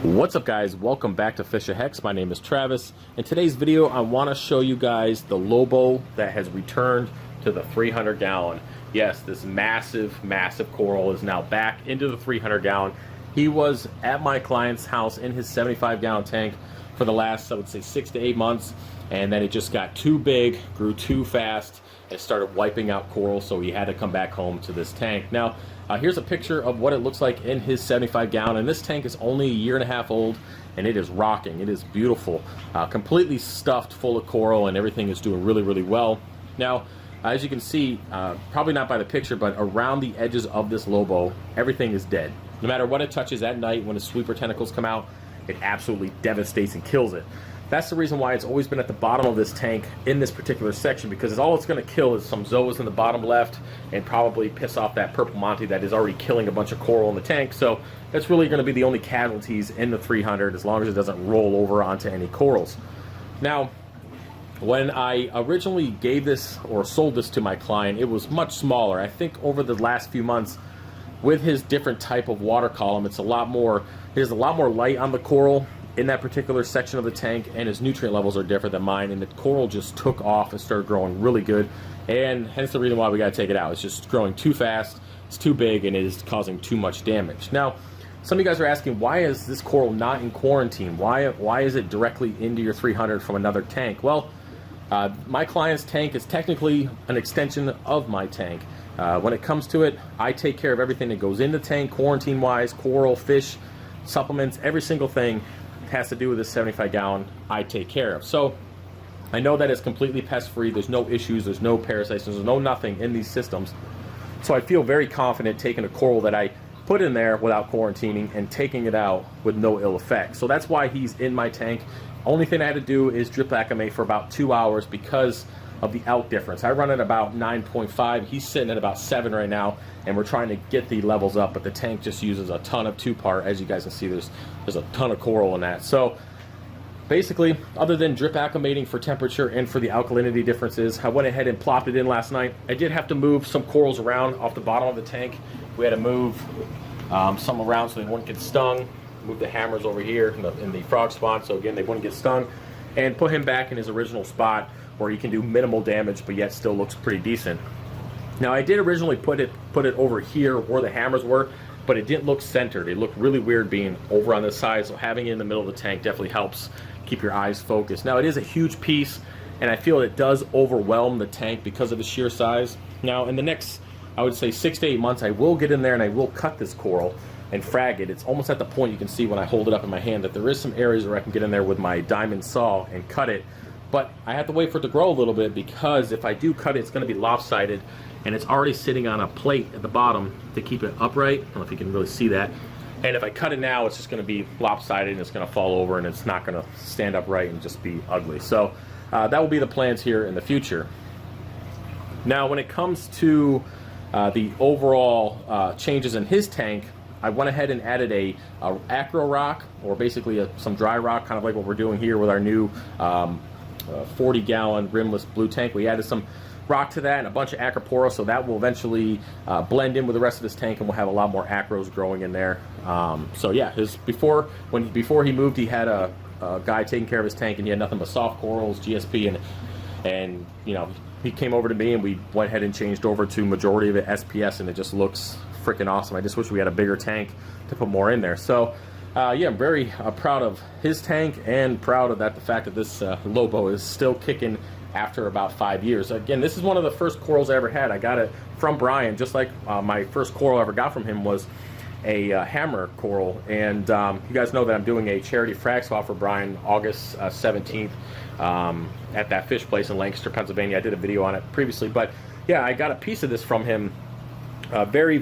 What's up, guys? Welcome back to FishOfHex. My name is Travis. In today's video, I want to show you guys the Lobo that has returned to the 300 gallon. Yes, this massive coral is now back into the 300 gallon. He was at my client's house in his 75 gallon tank for the last, I would say, 6 to 8 months, and then it just got too big, grew too fast, and started wiping out coral, so he had to come back home to this tank. Now, here's a picture of what it looks like in his 75 gallon, and this tank is only a year and a half old, and it is rocking. It is beautiful, completely stuffed full of coral, and everything is doing really well. Now, as you can see, probably not by the picture, but around the edges of this Lobo, everything is dead. No matter what it touches at night, when the sweeper tentacles come out, it absolutely devastates and kills it. That's the reason why it's always been at the bottom of this tank in this particular section, because all it's going to kill is some zoas in the bottom left and probably piss off that purple Monty that is already killing a bunch of coral in the tank. So that's really going to be the only casualties in the 300, as long as it doesn't roll over onto any corals. Now, when I originally gave this or sold this to my client, it was much smaller. I think over the last few months, with his different type of water column, there's a lot more light on the coral in that particular section of the tank, and his nutrient levels are different than mine, and the coral just took off and started growing really good, and hence the reason why we got to take it out. It's just growing too fast, it's too big, and it is causing too much damage. Now, some of you guys are asking, why is this coral not in quarantine? Why is it directly into your 300 from another tank? Well, my client's tank is technically an extension of my tank. When it comes to it, I take care of everything that goes in the tank, quarantine-wise, coral, fish, supplements, every single thing has to do with this 75 gallon I take care of. So I know that it's completely pest free. There's no issues, there's no parasites, there's no nothing in these systems. So I feel very confident taking a coral that I put in there without quarantining and taking it out with no ill effects. So that's why he's in my tank. Only thing I had to do is drip acclimate for about 2 hours because of the out difference. I run at about 9.5, he's sitting at about 7 right now, and we're trying to get the levels up, but the tank just uses a ton of 2-part. As you guys can see, there's a ton of coral in that. So basically, other than drip acclimating for temperature and for the alkalinity differences, I went ahead and plopped it in last night. I did have to move some corals around off the bottom of the tank. We had to move some around so they wouldn't get stung. Move the hammers over here in the frog spot, so again, they wouldn't get stung, and put him back in his original spot where he can do minimal damage but yet still looks pretty decent. Now, I did originally put it over here where the hammers were, but it didn't look centered. It looked really weird being over on this side, so having it in the middle of the tank definitely helps keep your eyes focused. Now, it is a huge piece, and I feel it does overwhelm the tank because of the sheer size. Now, in the next, I would say 6 to 8 months, I will get in there and I will cut this coral and frag it. It's almost at the point you can see when I hold it up in my hand that there is some areas where I can get in there with my diamond saw and cut it. But I have to wait for it to grow a little bit, because if I do cut it, it's going to be lopsided, and it's already sitting on a plate at the bottom to keep it upright. I don't know if you can really see that. And if I cut it now, it's just going to be lopsided and it's going to fall over, and it's not going to stand upright and just be ugly. So that will be the plans here in the future. Now, when it comes to the overall changes in his tank, I went ahead and added a acro rock, or basically some dry rock, kind of like what we're doing here with our new 40 gallon rimless blue tank. We added some rock to that and a bunch of acropora, so that will eventually blend in with the rest of this tank, and we'll have a lot more acros growing in there. So yeah, before he moved, he had a guy taking care of his tank, and he had nothing but soft corals, GSP, and you know, he came over to me and we went ahead and changed over to majority of it SPS, and it just looks freaking awesome. I just wish we had a bigger tank to put more in there. So yeah, I'm very proud of his tank, and proud of the fact that this Lobo is still kicking after about 5 years. Again, this is one of the first corals I ever had. I got it from Brian, just like my first coral I ever got from him was a hammer coral. And you guys know that I'm doing a charity frag swap for Brian August 17th at that fish place in Lancaster, Pennsylvania. I did a video on it previously, but yeah, I got a piece of this from him very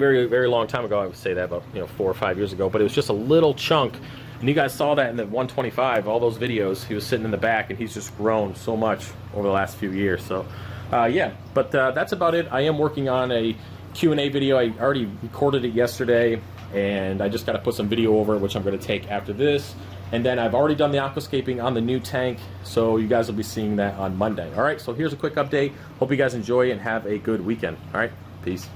long time ago. I would say that about 4 or 5 years ago, but it was just a little chunk, and you guys saw that in the 125, all those videos. He was sitting in the back, and he's just grown so much over the last few years. So yeah, but that's about it. I am working on a Q&A video. I already recorded it yesterday, and I just got to put some video over it, which I'm going to take after this. And then I've already done the aquascaping on the new tank, so you guys will be seeing that on Monday. All right, so here's a quick update. Hope you guys enjoy and have a good weekend. All right, peace.